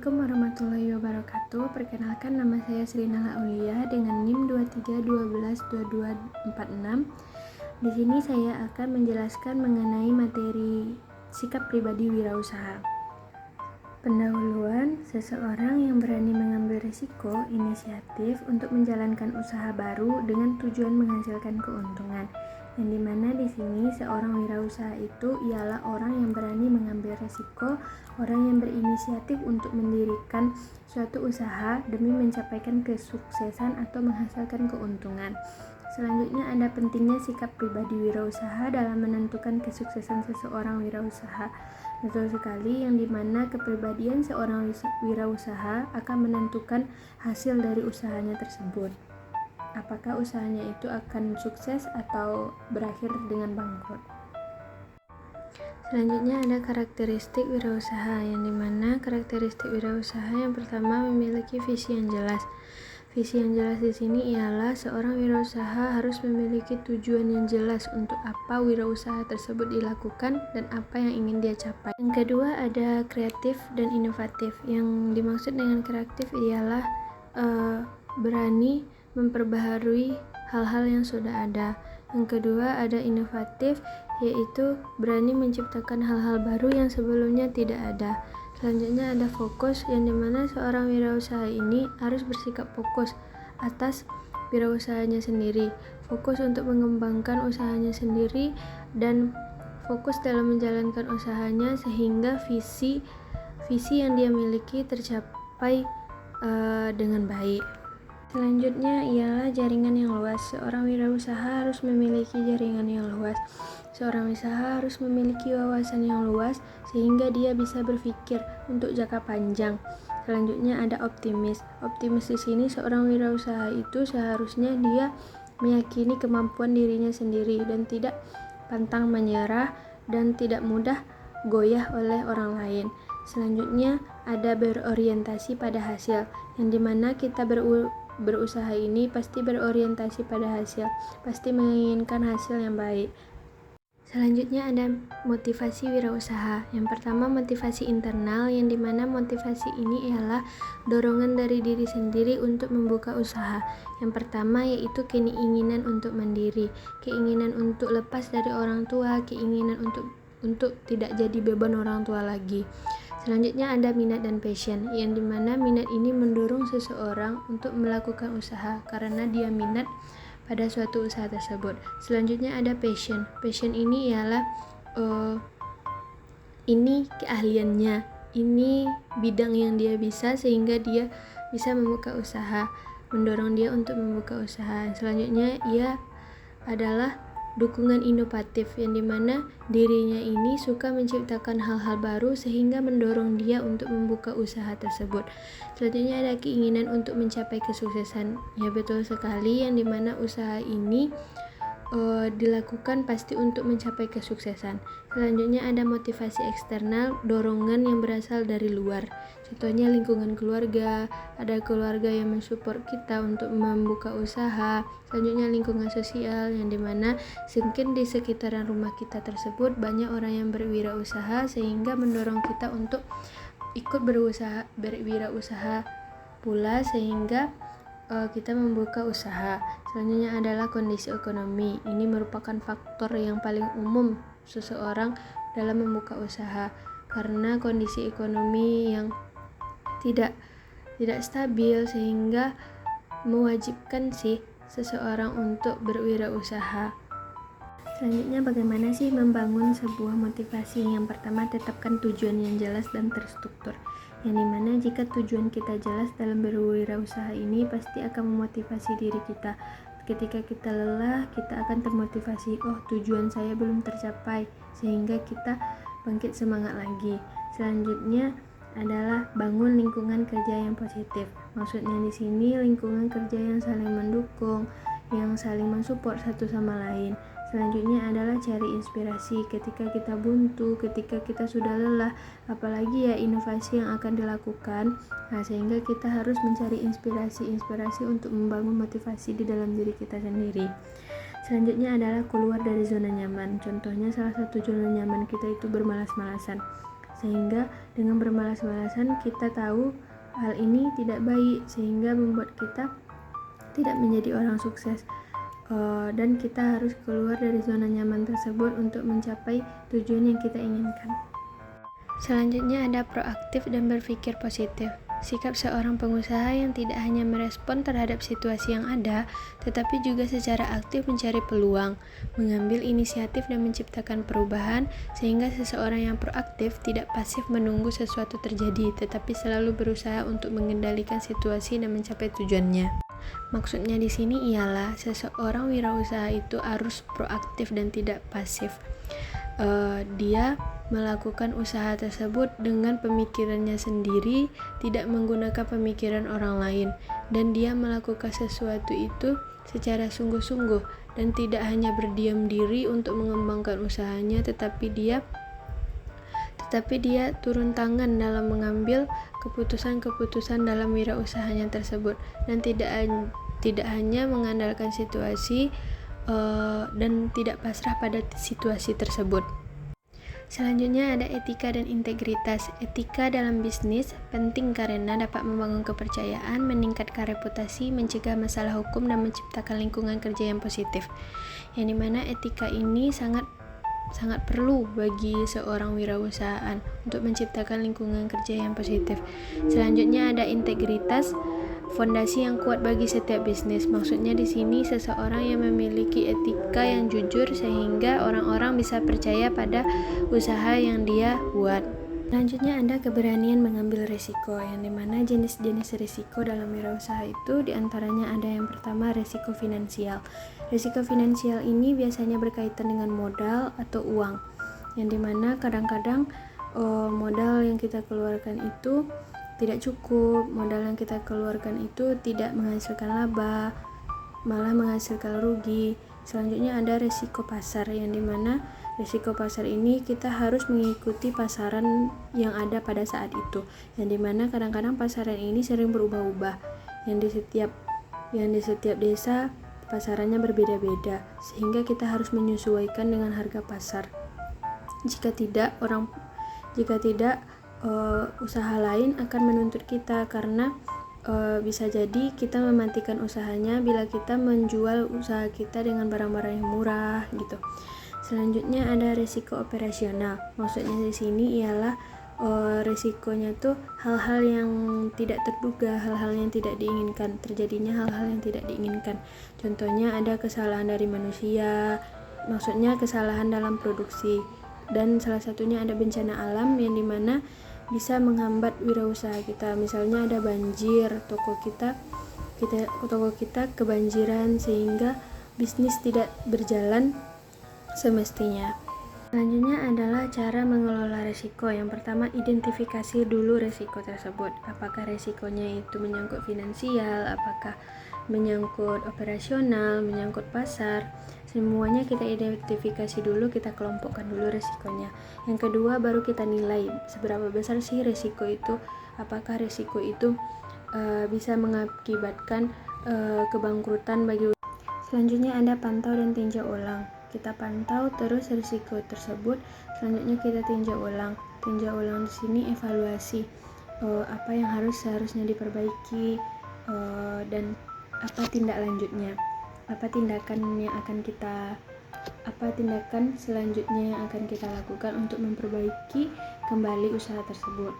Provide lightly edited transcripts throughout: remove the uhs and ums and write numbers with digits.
Assalamualaikum warahmatullahi wabarakatuh. Perkenalkan, nama saya Sri Nala Aulia dengan NIM 23122246. Di sini saya akan menjelaskan mengenai materi sikap pribadi wirausaha. Pendahuluan, seseorang yang berani mengambil risiko, inisiatif untuk menjalankan usaha baru dengan tujuan menghasilkan keuntungan. Yang dimana di sini seorang wirausaha itu ialah orang yang berani mengambil risiko, orang yang berinisiatif untuk mendirikan suatu usaha demi mencapaikan kesuksesan atau menghasilkan keuntungan. Selanjutnya ada pentingnya sikap pribadi wirausaha dalam menentukan kesuksesan seseorang wirausaha. Betul sekali, yang dimana kepribadian seorang wirausaha akan menentukan hasil dari usahanya tersebut. Apakah usahanya itu akan sukses atau berakhir dengan bangkrut. Selanjutnya ada karakteristik wirausaha, yang dimana karakteristik wirausaha yang pertama memiliki visi yang jelas. Visi yang jelas di sini ialah seorang wirausaha harus memiliki tujuan yang jelas untuk apa wirausaha tersebut dilakukan dan apa yang ingin dia capai. Yang kedua ada kreatif dan inovatif. Yang dimaksud dengan kreatif ialah berani memperbaharui hal-hal yang sudah ada. Yang kedua ada inovatif, yaitu berani menciptakan hal-hal baru yang sebelumnya tidak ada. Selanjutnya ada fokus, yang dimana seorang wirausaha ini harus bersikap fokus atas wirausahanya sendiri, fokus untuk mengembangkan usahanya sendiri dan fokus dalam menjalankan usahanya sehingga visi yang dia miliki tercapai dengan baik. Selanjutnya ialah jaringan yang luas. Seorang wirausaha harus memiliki jaringan yang luas. Seorang usaha harus memiliki wawasan yang luas sehingga dia bisa berpikir untuk jangka panjang. Selanjutnya ada optimis. Optimis di sini seorang wirausaha itu seharusnya dia meyakini kemampuan dirinya sendiri dan tidak pantang menyerah dan tidak mudah goyah oleh orang lain. Selanjutnya ada berorientasi pada hasil, yang dimana kita berusaha ini pasti berorientasi pada hasil, pasti menginginkan hasil yang baik. Selanjutnya ada motivasi wirausaha. Yang pertama motivasi internal, yang dimana motivasi ini ialah dorongan dari diri sendiri untuk membuka usaha. Yang pertama yaitu keinginan untuk mandiri, keinginan untuk lepas dari orang tua, keinginan untuk tidak jadi beban orang tua lagi. Selanjutnya ada minat dan passion, yang dimana minat ini mendorong seseorang untuk melakukan usaha karena dia minat pada suatu usaha tersebut. Selanjutnya ada passion. Passion ini ialah ini keahliannya, ini bidang yang dia bisa sehingga dia bisa membuka usaha, mendorong dia untuk membuka usaha. Selanjutnya ia adalah dukungan inovatif, yang dimana dirinya ini suka menciptakan hal-hal baru sehingga mendorong dia untuk membuka usaha tersebut. Selanjutnya ada keinginan untuk mencapai kesuksesan. Ya betul sekali, yang dimana usaha ini dilakukan pasti untuk mencapai kesuksesan. Selanjutnya ada motivasi eksternal, dorongan yang berasal dari luar. Contohnya lingkungan keluarga, ada keluarga yang mensupport kita untuk membuka usaha. Selanjutnya lingkungan sosial, yang dimana mungkin di sekitaran rumah kita tersebut banyak orang yang berwirausaha sehingga mendorong kita untuk ikut berwirausaha pula sehingga kita membuka usaha. Selanjutnya adalah kondisi ekonomi. Ini merupakan faktor yang paling umum seseorang dalam membuka usaha, karena kondisi ekonomi yang tidak stabil sehingga mewajibkan seseorang untuk berwirausaha. Selanjutnya bagaimana membangun sebuah motivasi? Yang pertama, tetapkan tujuan yang jelas dan terstruktur, yang dimana jika tujuan kita jelas dalam berwirausaha ini pasti akan memotivasi diri kita. Ketika kita lelah, kita akan termotivasi, tujuan saya belum tercapai, sehingga kita bangkit semangat lagi. Selanjutnya adalah bangun lingkungan kerja yang positif. Maksudnya di sini lingkungan kerja yang saling mendukung, yang saling mensupport satu sama lain. Selanjutnya adalah cari inspirasi ketika kita buntu, ketika kita sudah lelah, apalagi inovasi yang akan dilakukan. Sehingga kita harus mencari inspirasi untuk membangun motivasi di dalam diri kita sendiri. Selanjutnya adalah keluar dari zona nyaman. Contohnya salah satu zona nyaman kita itu bermalas-malasan. sehingga dengan bermalas-malasan kita tahu hal ini tidak baik, sehingga membuat kita tidak menjadi orang sukses. Dan kita harus keluar dari zona nyaman tersebut untuk mencapai tujuan yang kita inginkan. Selanjutnya ada proaktif dan berpikir positif. Sikap seorang pengusaha yang tidak hanya merespon terhadap situasi yang ada, tetapi juga secara aktif mencari peluang, mengambil inisiatif dan menciptakan perubahan, sehingga seseorang yang proaktif tidak pasif menunggu sesuatu terjadi, tetapi selalu berusaha untuk mengendalikan situasi dan mencapai tujuannya. Maksudnya di sini ialah seseorang wirausaha itu harus proaktif dan tidak pasif. Dia melakukan usaha tersebut dengan pemikirannya sendiri, tidak menggunakan pemikiran orang lain, dan dia melakukan sesuatu itu secara sungguh-sungguh dan tidak hanya berdiam diri untuk mengembangkan usahanya, tetapi dia turun tangan dalam mengambil keputusan-keputusan dalam wirausahanya tersebut, dan tidak hanya mengandalkan situasi dan tidak pasrah pada situasi tersebut. Selanjutnya ada etika dan integritas. Etika dalam bisnis penting karena dapat membangun kepercayaan, meningkatkan reputasi, mencegah masalah hukum, dan menciptakan lingkungan kerja yang positif. Yang dimana etika ini sangat perlu bagi seorang wirausahaan untuk menciptakan lingkungan kerja yang positif. Selanjutnya ada integritas, fondasi yang kuat bagi setiap bisnis. Maksudnya di sini seseorang yang memiliki etika yang jujur sehingga orang-orang bisa percaya pada usaha yang dia buat. Selanjutnya ada keberanian mengambil risiko, yang dimana jenis-jenis risiko dalam wirausaha itu diantaranya ada yang pertama risiko finansial. Risiko finansial ini biasanya berkaitan dengan modal atau uang, yang dimana kadang-kadang modal yang kita keluarkan itu tidak cukup, modal yang kita keluarkan itu tidak menghasilkan laba, malah menghasilkan rugi. Selanjutnya ada risiko pasar, yang dimana risiko pasar ini kita harus mengikuti pasaran yang ada pada saat itu, yang dimana kadang-kadang pasaran ini sering berubah-ubah, yang di setiap desa pasarannya berbeda-beda, sehingga kita harus menyesuaikan dengan harga pasar. Jika tidak usaha lain akan menuntut kita, karena bisa jadi kita mematikan usahanya bila kita menjual usaha kita dengan barang-barang yang murah gitu. Selanjutnya ada risiko operasional. Maksudnya di sini ialah risikonya tuh hal-hal yang tidak terduga, hal-hal yang tidak diinginkan, terjadinya hal-hal yang tidak diinginkan. Contohnya ada kesalahan dari manusia, maksudnya kesalahan dalam produksi, dan salah satunya ada bencana alam yang dimana bisa menghambat wirausaha kita. Misalnya ada banjir, toko kita kebanjiran sehingga bisnis tidak berjalan semestinya. Selanjutnya adalah cara mengelola risiko. Yang pertama, identifikasi dulu risiko tersebut. Apakah risikonya itu menyangkut finansial, apakah menyangkut operasional, menyangkut pasar. Semuanya kita identifikasi dulu, kita kelompokkan dulu risikonya. Yang kedua, baru kita nilai seberapa besar sih risiko itu. Apakah risiko itu bisa mengakibatkan kebangkrutan bagi. Selanjutnya ada pantau dan tinjau ulang. Kita pantau terus risiko tersebut, selanjutnya kita tinjau ulang. Tinjau ulang di sini evaluasi apa yang seharusnya diperbaiki, dan apa tindak lanjutnya, apa tindakan selanjutnya yang akan kita lakukan untuk memperbaiki kembali usaha tersebut.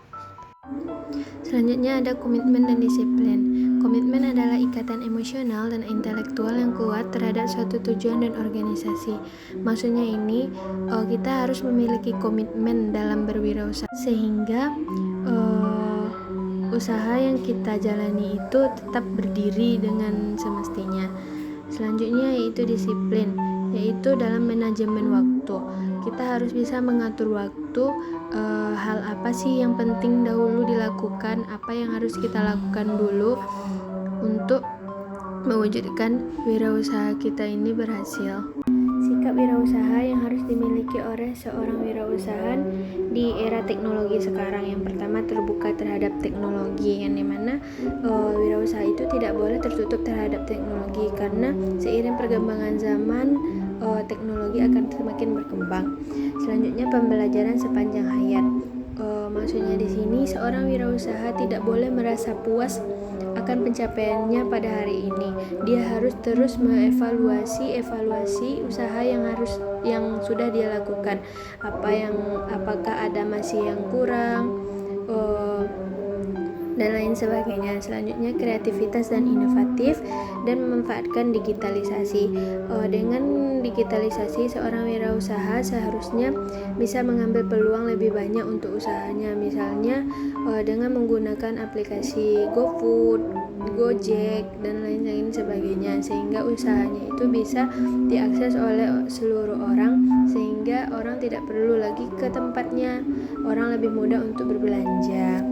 Selanjutnya ada komitmen dan disiplin. Komitmen adalah ikatan emosional dan intelektual yang kuat terhadap suatu tujuan dan organisasi. Maksudnya ini kita harus memiliki komitmen dalam berwirausaha sehingga usaha yang kita jalani itu tetap berdiri dengan semestinya. Selanjutnya yaitu disiplin, yaitu dalam manajemen waktu. Kita harus bisa mengatur waktu, hal apa sih yang penting dahulu dilakukan, apa yang harus kita lakukan dulu untuk mewujudkan wirausaha kita ini berhasil. Sikap wirausaha yang harus dimiliki oleh seorang wirausahaan di era teknologi sekarang. Yang pertama, terbuka terhadap teknologi, yang dimana wirausaha itu tidak boleh tertutup terhadap teknologi, karena seiring perkembangan zaman teknologi akan semakin berkembang. Selanjutnya, pembelajaran sepanjang hayat. Maksudnya di sini seorang wirausaha tidak boleh merasa puas akan pencapaiannya pada hari ini. Dia harus terus evaluasi usaha yang sudah dia lakukan. Apakah ada masih yang kurang, dan lain sebagainya. Selanjutnya kreativitas dan inovatif dan memanfaatkan digitalisasi. Dengan digitalisasi, seorang wirausaha seharusnya bisa mengambil peluang lebih banyak untuk usahanya, misalnya dengan menggunakan aplikasi GoFood, Gojek, dan lain sebagainya, sehingga usahanya itu bisa diakses oleh seluruh orang, sehingga orang tidak perlu lagi ke tempatnya, orang lebih mudah untuk berbelanja.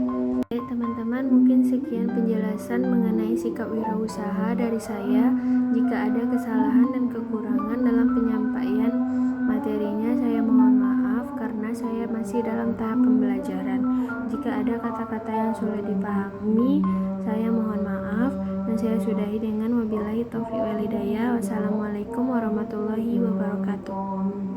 Oke, teman-teman, mungkin sekian penjelasan mengenai sikap wirausaha dari saya. Jika ada kesalahan dan kekurangan dalam penyampaian materinya, saya mohon maaf karena saya masih dalam tahap pembelajaran. Jika ada kata-kata yang sulit dipahami, saya mohon maaf, dan saya sudahi dengan wabillahi taufiq wal hidayah. Wassalamualaikum warahmatullahi wabarakatuh.